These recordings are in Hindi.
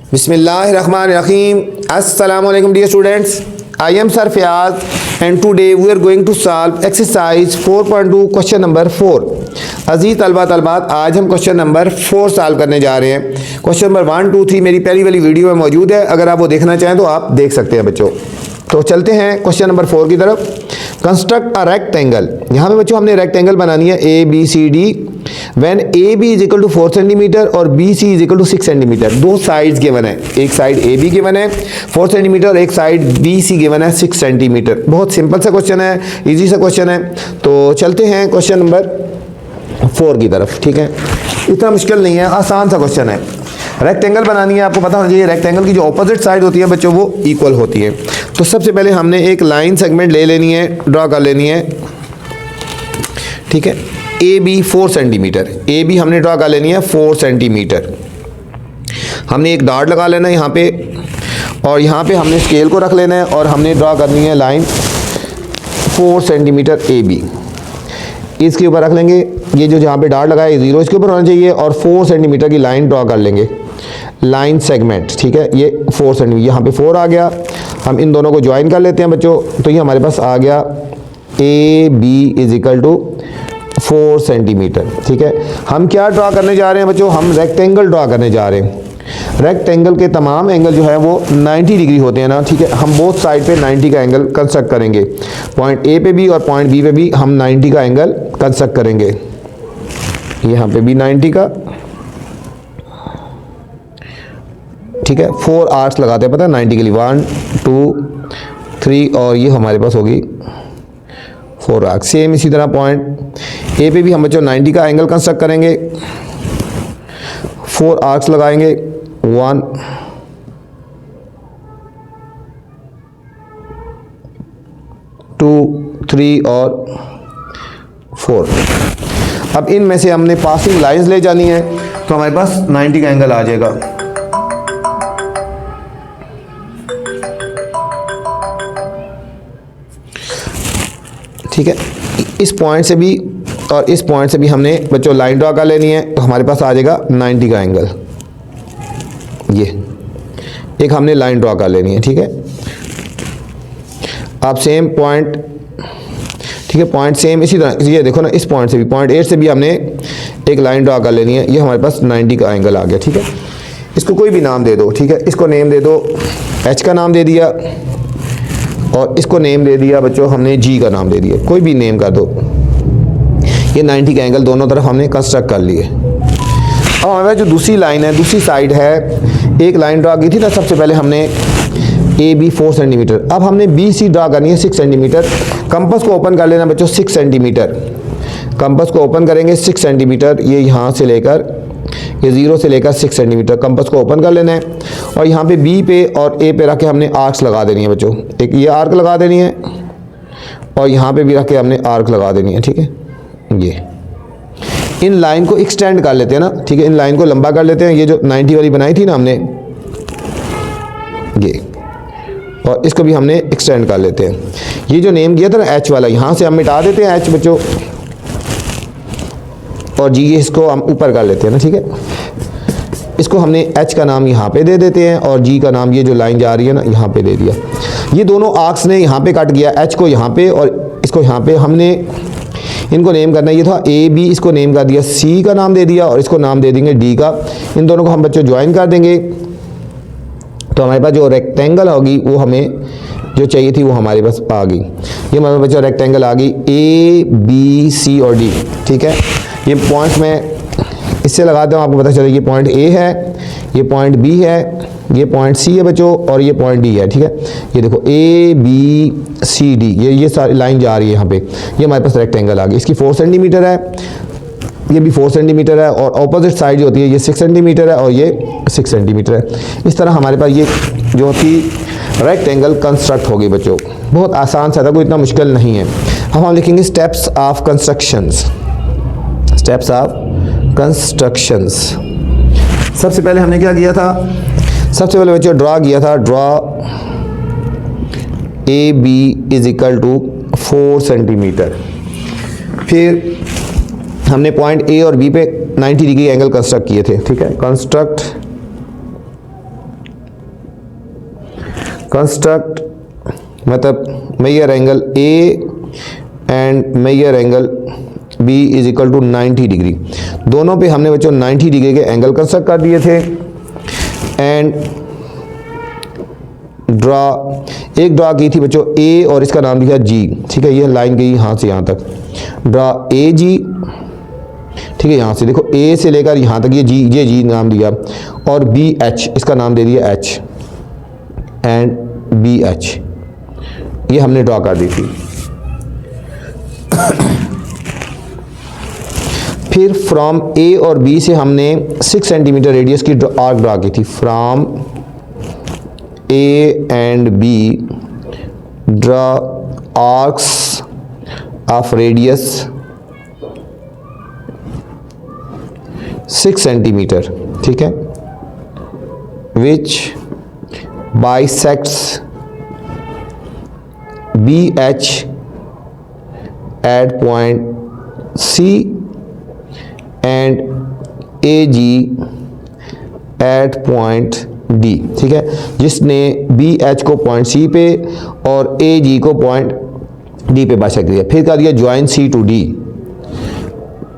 Bismillahirrahmanirrahim. Assalamualaikum dear students. I am Sir Fayaz and today we are going to solve exercise 4.2 question number 4. अजीज़ तलबात आज हम क्वेश्चन नंबर 4 सॉल्व करने जा रहे हैं। क्वेश्चन नंबर 1, 2, 3 मेरी पहली वाली वीडियो में मौजूद है, अगर आप वो देखना चाहें तो आप देख सकते हैं बच्चों। तो चलते हैं क्वेश्चन नंबर 4 की तरफ। Construct a rectangle. यहाँ पे बच्चों हमने रेक्टेंगल बनानी है A B C D when A B is equal to 4 centimetre और B C is equal to 6 centimetre. दो साइड्स गिवन है, एक साइड ए बी गिवन है 4 सेंटीमीटर और एक साइड बी सी गिवन है 6 सेंटीमीटर। बहुत सिंपल सा क्वेश्चन है, इजी सा क्वेश्चन है। तो चलते हैं क्वेश्चन नंबर 4 की तरफ। ठीक है, इतना मुश्किल नहीं है, आसान सा क्वेश्चन है। रेक्टेंगल बनानी है, आपको पता होना चाहिए रेक्टेंगल की जो ऑपोजिट साइड होती है बच्चों वो इक्वल होती है। तो सबसे पहले हमने एक लाइन सेगमेंट ले लेनी है, ड्रॉ कर लेनी है। ठीक है, A B 4 centimetre, A B हमने ड्रॉ कर लेनी है 4 सेंटीमीटर। हमने एक डॉट लगा लेना है यहाँ पे और यहाँ पे हमने स्केल को रख लेना है और हमने ड्रॉ करनी है लाइन 4 सेंटीमीटर ए बी। इसके ऊपर रख लेंगे, ये जो जहाँ पे डॉट लगाया है 0 इसके ऊपर होना चाहिए और 4 सेंटीमीटर की लाइन ड्रॉ कर लेंगे, लाइन सेगमेंट। ठीक है, ये 4 सेंटीमीटर, यहाँ पे 4 आ गया। हम इन दोनों को ज्वाइन कर लेते हैं बच्चों, तो ये हमारे पास आ गया A B is equal to 4 centimetre. ठीक है, हम क्या ड्रॉ करने जा रहे हैं बच्चों, हम रेक्टेंगल ड्रॉ करने जा रहे हैं। रेक्टेंगल के तमाम एंगल जो है वो 90 डिग्री होते हैं ना। ठीक है, हम बोथ साइड पे 90 का एंगल कंस्ट्रक्ट करेंगे। पॉइंट ए पे भी और पॉइंट बी पे भी हम 90 का एंगल कंस्ट्रक्ट करेंगे। यहाँ पे भी 90 का। ठीक है, 4 आर्क्स लगाते हैं, पता है 90 के लिए 1 2 3 और ये हमारे पास होगी 4 आर्क्स। सेम इसी तरह पॉइंट ए पे भी हम बच्चों 90 का एंगल कंस्ट्रक्ट करेंगे। 4 आर्क्स लगाएंगे, 1 2 3 और 4। अब इनमें से हमने पासिंग लाइंस ले जानी है, तो हमारे पास 90 का एंगल आ जाएगा। ठीक है, इस पॉइंट से भी और इस पॉइंट से भी हमने बच्चों लाइन ड्रॉ कर लेनी है, तो हमारे पास आ जाएगा 90 का एंगल। ये एक हमने लाइन ड्रॉ कर लेनी है। ठीक है, आप सेम पॉइंट, ठीक है पॉइंट सेम इसी तरह, ये देखो ना इस पॉइंट से भी पॉइंट 8 से भी हमने एक लाइन ड्रॉ कर लेनी है। ये हमारे पास 90 का एंगल आ गया। ठीक है, इसको कोई भी नाम दे दो। ठीक है, इसको नेम दे दो, एच का नाम दे दिया और इसको नेम दे दिया बच्चों हमने जी का नाम दे दिया, कोई भी नेम कर दो। ये 90 का एंगल दोनों तरफ हमने कंस्ट्रक्ट कर लिए। अब हमारे जो दूसरी लाइन है, दूसरी साइड है, एक लाइन ड्रॉ की थी ना सबसे पहले हमने ए बी 4 सेंटीमीटर। अब हमने बी सी ड्रॉ करनी है 6 सेंटीमीटर। कंपास को ओपन कर लेना बच्चों 6 सेंटीमीटर। कंपास को ओपन करेंगे 6 सेंटीमीटर, ये यहाँ से लेकर ये 0 से लेकर 6 सेंटीमीटर कंपास को ओपन कर लेना है। और यहाँ पे बी पे और ए पे रख के हमने आर्क्स लगा देनी है बच्चों। एक ये आर्क लगा देनी है और यहाँ पे भी रख के हमने आर्क लगा देनी है। ठीक है, ये इन लाइन को एक्सटेंड कर लेते हैं ना। ठीक है, इन लाइन को लंबा कर लेते हैं। ये जो 90 वाली बनाई थी ना हमने, ये और इसको भी हमने एक्सटेंड कर लेते हैं। ये जो नेम किया था ना एच वाला, यहाँ से हम मिटा देते हैं एच बच्चों और जी इसको हम ऊपर कर लेते हैं ना। ठीक है, इसको हमने एच का नाम यहाँ पे दे देते हैं और जी का नाम ये जो लाइन जा रही है ना यहाँ पे दे दिया। ये दोनों आर्क्स ने यहाँ पे कट किया, एच को यहाँ पे और इसको यहाँ पे। हमने इनको नेम करना, ये था ए बी, इसको नेम कर दिया, सी का नाम दे दिया और इसको नाम दे देंगे डी का। इन दोनों को हम बच्चों ज्वाइन कर देंगे, तो हमारे पास जो रेक्टेंगल होगी वो हमें जो चाहिए थी वो हमारे पास आ गई। ये हमारे बच्चों रेक्टेंगल आ गई ए बी सी और डी। ठीक है, ये पॉइंट्स मैं इससे लगाते हूँ, आपको पता चले ये पॉइंट ए है, ये पॉइंट बी है, ये पॉइंट सी है बच्चों और ये पॉइंट डी है। ठीक है, ये देखो ए बी सी डी, ये सारी लाइन जा रही है यहाँ पे। ये हमारे पास रेक्टेंगल आ गई। इसकी 4 सेंटीमीटर है, ये भी 4 सेंटीमीटर है और ऑपोजिट साइड जो होती है ये 6 सेंटीमीटर है और ये 6 सेंटीमीटर है। इस तरह हमारे पास ये जो होती रेक्टेंगल कंस्ट्रक्ट होगी बच्चों। बहुत आसान सा था, कोई इतना मुश्किल नहीं है। अब हम लिखेंगे steps of constructions. Steps of constructions. सबसे पहले हमने क्या किया था, सबसे पहले बच्चों ड्रॉ किया था, draw A B is equal to 4 centimetre. फिर हमने पॉइंट ए और बी पे 90 डिग्री एंगल कंस्ट्रक्ट किए थे। ठीक है, कंस्ट्रक्ट कंस्ट्रक्ट मतलब measure angle A and measure angle B is equal to 90 degree. दोनों पे हमने बच्चों 90 डिग्री के एंगल कंस्ट्रक्ट कर दिए थे। एंड ड्रा की थी बच्चों ए और इसका नाम दिया जी, ठीक है। ये लाइन गई यहाँ से यहाँ तक, ड्रा ए जी, ठीक है। यहाँ से देखो ए से लेकर यहाँ तक ये जी नाम दिया, और बी एच, इसका नाम दे दिया एच एंड बी एच, ये हमने ड्रा कर दी थी। फिर फ्रॉम ए और बी से हमने 6 सेंटीमीटर रेडियस की आर्क ड्रा की थी। From A and B draw arcs of radius 6 centimetre, ठीक है, which bisects B H at point C and A G at point D, ठीक है। जिसने बी एच को पॉइंट सी पे और ए जी को पॉइंट डी पे बाइसेक्ट किया। फिर कर दिया join C to D,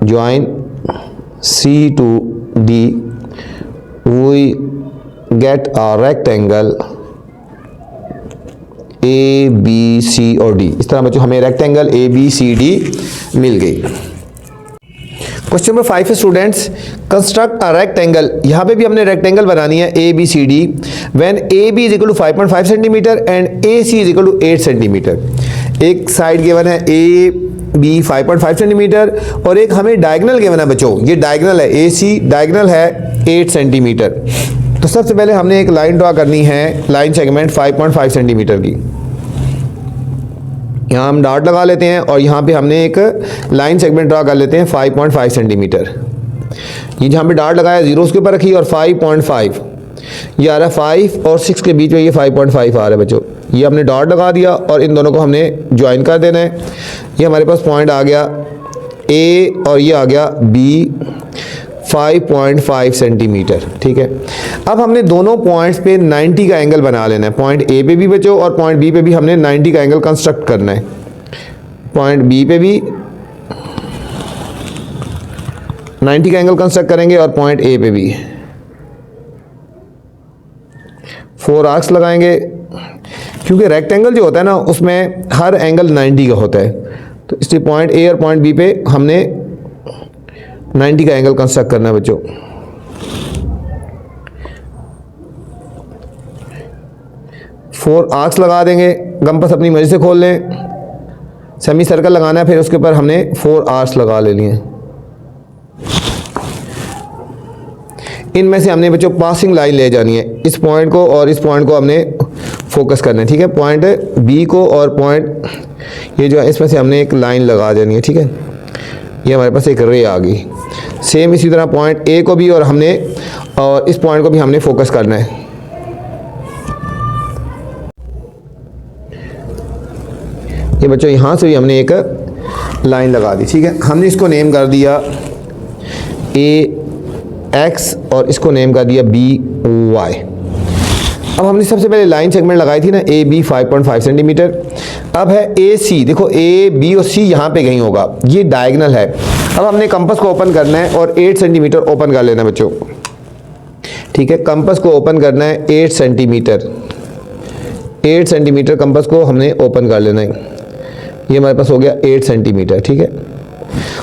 join C to D, we get a rectangle A B C और डी। इस तरह बच्चों हमें rectangle A B C D मिल गई। क्वेश्चन नंबर 5 है स्टूडेंट्स, कंस्ट्रक्ट अ रेक्टेंगल। यहाँ पे भी हमने रेक्टेंगल बनानी है A B C D when A B is equal to 5.5 centimetre and A C is equal to 8 centimetre. एक साइड गिवन है ए बी 5.5 सेंटीमीटर और एक हमें डायगोनल गिवन है बच्चों, ये डायगोनल है ए सी, डायगोनल है 8 सेंटीमीटर। तो सबसे पहले हमने एक लाइन ड्रा करनी है, लाइन सेगमेंट 5.5 सेंटीमीटर की। यहाँ हम डॉट लगा लेते हैं और यहाँ पे हमने एक लाइन सेगमेंट ड्रा कर लेते हैं 5.5 सेंटीमीटर। ये जहाँ पे डॉट लगाया 0 उसके ऊपर रखी और 5.5 ये आ रहा है 5 और 6 के बीच में ये 5.5 आ रहा है बच्चों। ये हमने डॉट लगा दिया और इन दोनों को हमने ज्वाइन कर देना है। ये हमारे पास पॉइंट आ गया ए और ये आ गया बी 5.5 सेंटीमीटर, ठीक है। अब हमने दोनों पॉइंट्स पे 90 का एंगल बना लेना है। पॉइंट ए पे भी बच्चों और पॉइंट बी पे भी हमने 90 का एंगल कंस्ट्रक्ट करना है। पॉइंट बी पे भी 90 का एंगल कंस्ट्रक्ट करेंगे और पॉइंट ए पे भी 4 आर्क्स लगाएंगे, क्योंकि रेक्टेंगल जो होता है ना उसमें हर एंगल 90 का होता है। तो इसलिए पॉइंट ए और पॉइंट बी पे हमने 90 का एंगल कंस्ट्रक्ट करना है बच्चों। फोर आर्क्स लगा देंगे, कंपास अपनी मर्जी से खोल लें, सेमी सर्कल लगाना है, फिर उसके ऊपर हमने 4 आर्क्स लगा ले लिए। इनमें से हमने बच्चों पासिंग लाइन ले जानी है, इस पॉइंट को और इस पॉइंट को हमने फोकस करना है, ठीक है। पॉइंट बी को और पॉइंट ये जो है इसमें से हमने एक लाइन लगा देनी है, ठीक है। ये हमारे पास एक रे आ गई। सेम इसी तरह पॉइंट ए को भी और हमने और इस पॉइंट को भी हमने फोकस करना है। ये बच्चों यहाँ से भी हमने एक लाइन लगा दी, ठीक है। हमने इसको नेम कर दिया ए एक्स और इसको नेम कर दिया बी वाई। अब हमने सबसे पहले लाइन सेगमेंट लगाई थी ना ए बी 5.5 सेंटीमीटर। अब है ए सी, देखो ए बी और सी यहाँ पे कहीं होगा, ये डायगोनल है। अब हमने कंपास को ओपन करना है और 8 सेंटीमीटर ओपन कर लेना बच्चों, ठीक है। कंपास को ओपन करना है 8 सेंटीमीटर, 8 सेंटीमीटर कंपास को हमने ओपन कर लेना है। ये हमारे पास हो गया 8 सेंटीमीटर, ठीक है।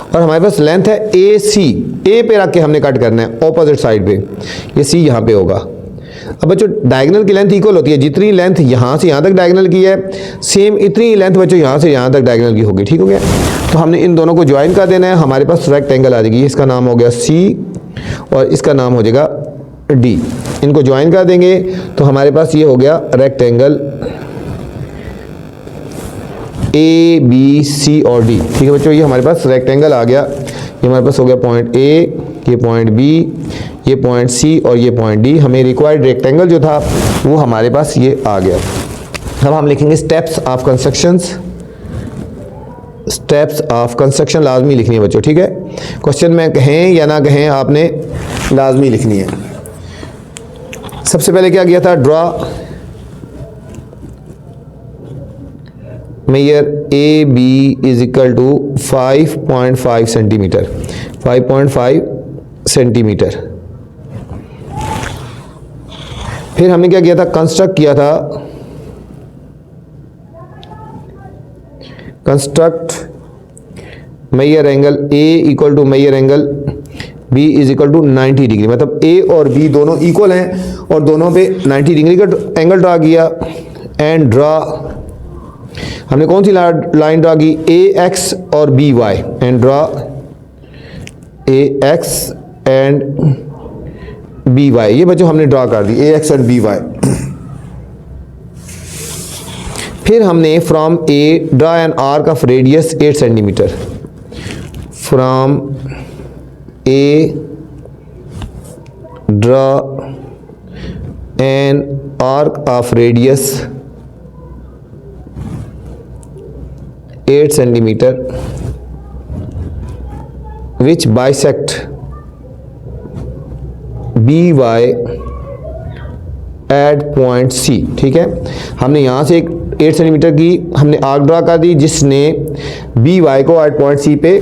और हमारे पास लेंथ है ए सी, ए पे रख के हमने कट करना है ऑपोजिट साइड पे, ये सी यहाँ पे होगा। अब बच्चों डायगोनल की लेंथ इक्वल होती है, जितनी लेंथ यहाँ से यहाँ तक डायगोनल की है सेम इतनी लेंथ बच्चों यहाँ से यहाँ तक डायगोनल की होगी, ठीक हो गया। तो हमने इन दोनों को ज्वाइन कर देना है, हमारे पास रेक्टेंगल आ जाएगी। इसका नाम हो गया सी और इसका नाम हो जाएगा डी। इनको ज्वाइन कर देंगे तो हमारे पास ये हो गया रेक्टेंगल ए बी सी और डी, ठीक है बच्चों। ये हमारे पास रेक्टेंगल आ गया। ये हमारे पास हो गया पॉइंट ए, ये पॉइंट बी, ये पॉइंट सी और ये पॉइंट डी। हमें रिक्वायर्ड रेक्टेंगल जो था वो हमारे पास ये आ गया। अब हम लिखेंगे steps of constructions. Steps of construction लाजमी लिखनी है बच्चों, ठीक है। क्वेश्चन में कहें या ना कहें आपने लाजमी लिखनी है। सबसे पहले क्या किया था, draw measure A B is equal to 5.5 centimetre, 5.5 centimetre. फिर हमने क्या किया था, कंस्ट्रक्ट किया था, construct major angle A equal to measure angle B is equal to 90 degree, मतलब ए और बी दोनों इक्वल हैं और दोनों पे 90 डिग्री का एंगल ड्रा किया। एंड ड्रा, हमने कौन सी लाइन ड्रा की, ए एक्स और B Y. And draw A X and B Y, ये बच्चों हमने ड्रा कर दी A X and B Y. फिर हमने from A draw an arc of radius 8 centimetre, from A draw an arc of radius 8 centimetre which bisect B Y at point C. ठीक है, हमने यहाँ से एक 8 सेंटीमीटर की हमने आर्क ड्रा कर दी जिसने बी वाई को एट पॉइंट सी पे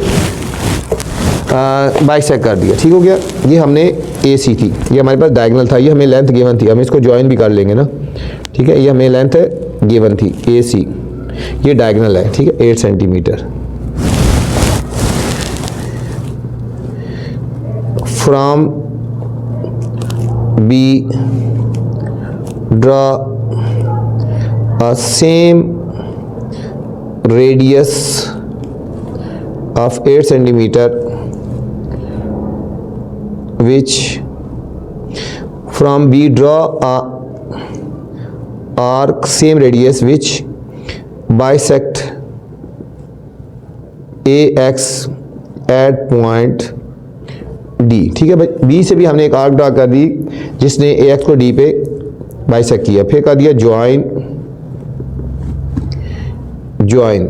बाइसेक्ट कर दिया। ठीक हो गया, ये हमने ए सी थी, ये हमारे पास डायगोनल था, ये हमें लेंथ गिवन थी, हम इसको ज्वाइन भी कर लेंगे ना। ठीक है, ये हमें लेंथ गिवन थी ए सी, ये डायगोनल है। ठीक है, 8 centimetre. From B draw a same radius of 8 centimeter which from B draw a arc same radius which bisect AX at point D। ठीक है भाई, B से भी हमने एक आर्क ड्रा कर दी जिसने AX को D पे बाइसेक्ट किया। फिर कर दिया join, join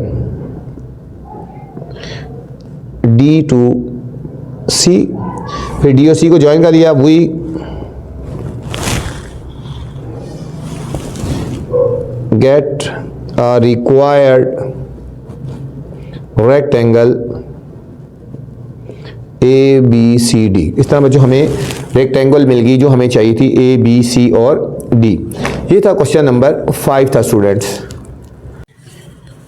D to C, फिर डी और सी को ज्वाइन कर दिया। We get a required rectangle A B C D. इस तरह बच्चों हमें रेक्टेंगल मिल गई जो हमें चाहिए थी, ए बी सी और डी। ये था क्वेश्चन नंबर 5 था students.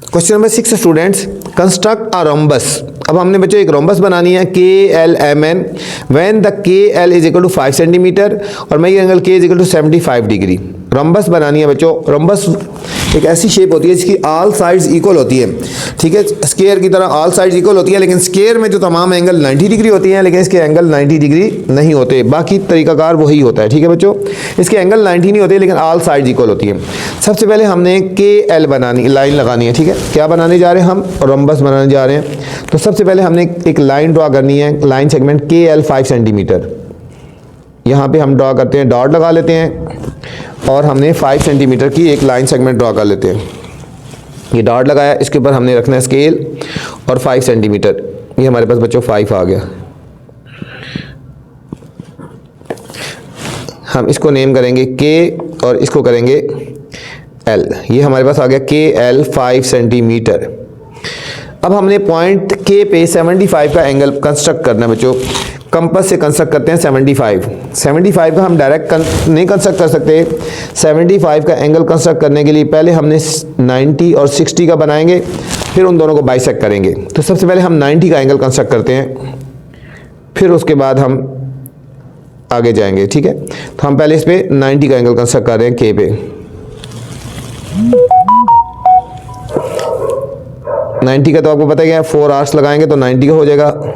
Question number 6 students, construct a rhombus. अब हमने बच्चों एक रोम्बस बनानी है K L M N when the K L is equal to 5 centimetre और major angle K is equal to 75 degree. Rhombus बनानी है बच्चों। रोम्बस एक ऐसी शेप होती है जिसकी ऑल साइड्स इक्वल होती है। ठीक है, स्क्वायर की तरह ऑल साइड्स इक्वल होती है, लेकिन स्क्वायर में जो तमाम एंगल 90 डिग्री होती हैं, लेकिन इसके एंगल 90 डिग्री नहीं होते। बाकी तरीकाकार वही होता है। ठीक है बच्चों, इसके एंगल 90 नहीं होते, लेकिन ऑल साइड्स इक्वल होती हैं। सबसे पहले हमने के एल बनानी, लाइन लगानी है। ठीक है, क्या बनाने जा रहे हैं हम, रोम्बस बनाने जा रहे हैं। तो सबसे पहले हमने एक लाइन ड्रा करनी है, लाइन सेगमेंट के एल 5 सेंटीमीटर। यहाँ पे हम ड्रा करते हैं, डॉट लगा लेते हैं और हमने 5 सेंटीमीटर की एक लाइन सेगमेंट ड्रा कर लेते हैं। ये डॉट लगाया, इसके ऊपर हमने रखना है स्केल और 5 सेंटीमीटर। ये हमारे पास बच्चों 5 आ गया। हम इसको नेम करेंगे के और इसको करेंगे एल। ये हमारे पास आ गया के एल 5 सेंटीमीटर। अब हमने पॉइंट के पे 75 का एंगल कंस्ट्रक्ट करना है बच्चों। कंपास से कंस्ट्रक्ट करते हैं 75 का हम डायरेक्ट नहीं कंस्ट्रक्ट कर सकते। 75 का एंगल कंस्ट्रक्ट करने के लिए पहले हमने 90 और 60 का बनाएंगे, फिर उन दोनों को बाइसेक्ट करेंगे। तो सबसे पहले हम 90 का एंगल कंस्ट्रक्ट करते हैं, फिर उसके बाद हम आगे जाएंगे। ठीक है, तो हम पहले इस पे 90 का एंगल कंस्ट्रक्ट कर रहे हैं के पे। 90 का तो आपको पता ही है, 4 आर्क्स लगाएंगे तो 90 का हो जाएगा।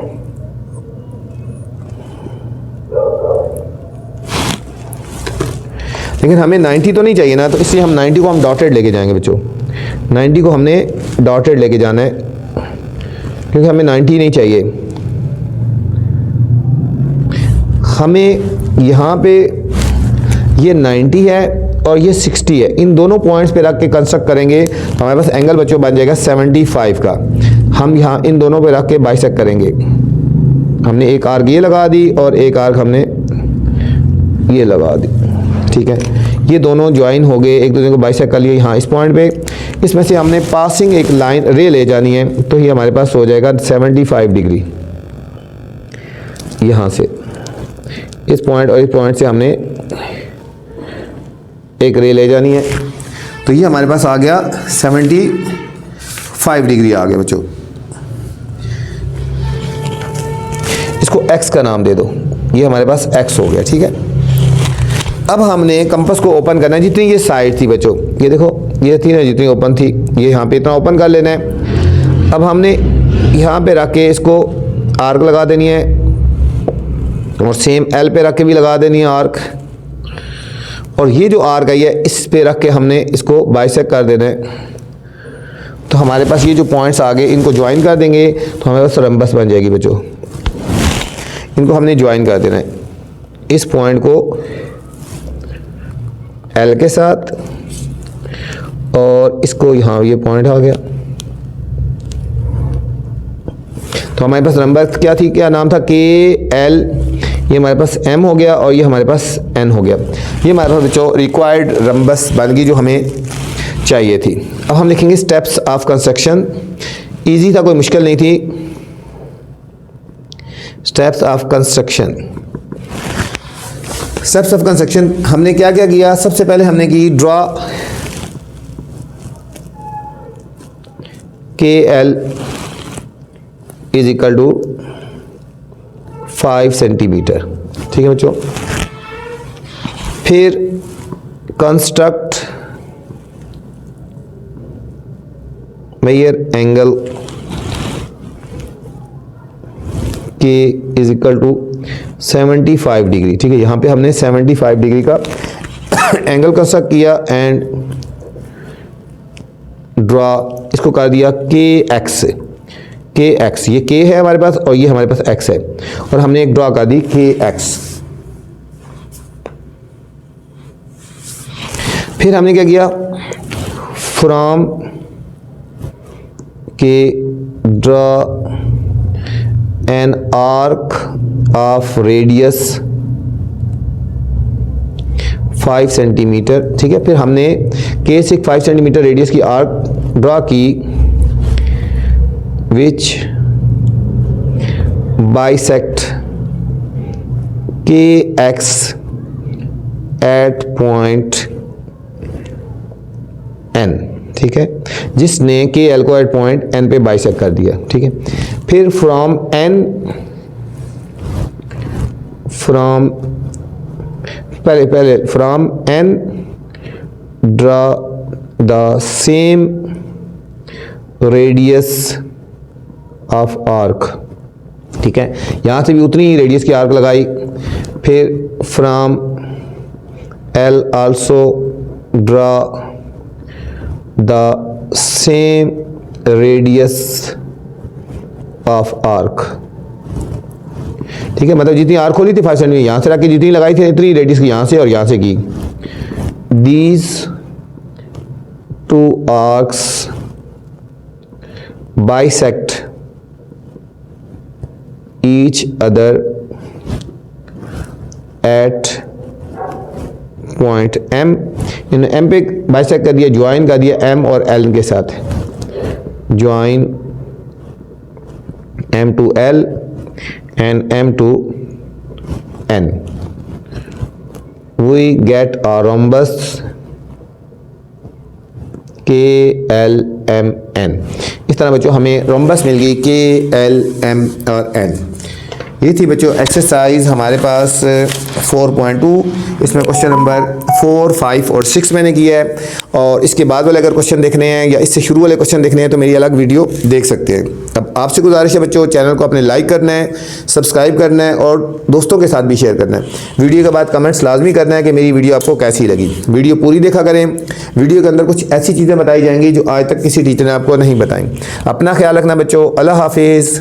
लेकिन हमें 90 तो नहीं चाहिए ना, तो इसलिए हम 90 को हम डॉटेड लेके जाएंगे बच्चों। 90 को हमने डॉटेड लेके जाना है क्योंकि हमें 90 नहीं चाहिए। हमें यहाँ पे ये 90 है और ये 60 है, इन दोनों पॉइंट्स पे रख के कंस्ट्रक्ट करेंगे तो हमारे पास एंगल बच्चों बन जाएगा 75 का। हम यहाँ इन दोनों पे रख के बाइसेक्ट करेंगे। हमने एक आर्क ये लगा दी और एक आर्क हमने ये लगा दी। ठीक है, ये दोनों ज्वाइन हो गए, एक दूसरे को बाइसेक्ट कर लिए यहाँ इस पॉइंट पे। इसमें से हमने पासिंग एक लाइन रे ले जानी है, तो ये हमारे पास हो जाएगा 75 डिग्री। यहाँ से इस पॉइंट और इस पॉइंट से हमने एक रे ले जानी है, तो ये हमारे पास आ गया 75 डिग्री आ गया बच्चों। इसको x का नाम दे दो, ये हमारे पास x हो गया, ठीक है। अब हमने कंपास को ओपन करना है, जितनी ये साइड थी बच्चों, ये देखो ये थी ना जितनी ओपन थी, ये यहाँ पे इतना ओपन कर लेना है। अब हमने यहाँ पे रख के इसको आर्क लगा देनी है, और सेम L पे रख के भी लगा देनी है आर्क, और ये जो आर्क आई है इस पे रख के हमने इसको बाइसेक्ट कर देना है। तो हमारे पास ये जो पॉइंट्स आ गए, इनको ज्वाइन कर देंगे तो हमारे पास रम्बस बन जाएगी बच्चों। इनको हमने ज्वाइन कर देना है, इस पॉइंट को L के साथ, और इसको यहाँ ये पॉइंट आ गया। तो हमारे पास रम्बस क्या थी, क्या नाम था, KL, ये हमारे पास M हो गया, और ये हमारे पास N हो गया। ये हमारे पास बच्चों रिक्वायर्ड रम्बस बन गई जो हमें चाहिए थी। अब हम लिखेंगे स्टेप्स ऑफ कंस्ट्रक्शन। इजी था, कोई मुश्किल नहीं थी। Steps of construction, steps of construction हमने क्या क्या किया। सबसे पहले हमने की draw KL is equal to 5 centimetre, ठीक है बच्चों। फिर construct major angle K is equal to 75 degree, ठीक है। यहाँ पे हमने 75 डिग्री का एंगल कंस्ट्रक्ट किया, एंड ड्रॉ इसको कर दिया KX, ये K है हमारे पास, और ये हमारे पास X है, और हमने एक ड्रॉ कर दी KX। फिर हमने क्या किया, from K draw an arc of radius 5 centimetre, ठीक है। फिर हमने K से 5 सेंटीमीटर रेडियस की आर्क ड्रॉ की, which bisect KX at point N, ठीक है, जिसने KL को एट पॉइंट N पे बाइसेक्ट कर दिया, ठीक है। फिर from N draw the same radius of arc, ठीक है। यहाँ से भी उतनी ही रेडियस की आर्क लगाई। फिर from L also draw the same radius of arc, ठीक है। मतलब जितनी आर्क खोली थी 5 सेंटीमीटर, यहाँ से रख के जितनी लगाई थी इतनी रेडियस की यहाँ से और यहाँ से की। These two arcs bisect each other at point M, in M पे बाइसेक्ट कर दिया, ज्वाइन कर दिया M और L के साथ, join M to L and M to N, we get a rhombus KLMN। इस तरह बच्चों हमें रोम्बस मिल गई KLM और N। ये थी बच्चों एक्सरसाइज हमारे पास 4.2। इसमें क्वेश्चन नंबर 4, 5 और 6 मैंने किया है, और इसके बाद वाले अगर क्वेश्चन देखने हैं या इससे शुरू वाले क्वेश्चन देखने हैं तो मेरी अलग वीडियो देख सकते हैं। अब आपसे गुजारिश है बच्चों, चैनल को अपने लाइक करना है, सब्सक्राइब करना है और दोस्तों के साथ भी शेयर करना है। वीडियो के बाद कमेंट्स लाजमी करना है कि मेरी वीडियो आपको कैसी लगी। वीडियो पूरी देखा करें, वीडियो के अंदर कुछ ऐसी चीज़ें बताई जाएंगी जो आज तक किसी टीचर ने आपको नहीं बताई। अपना ख्याल रखना बच्चों, अल्लाह हाफिज़।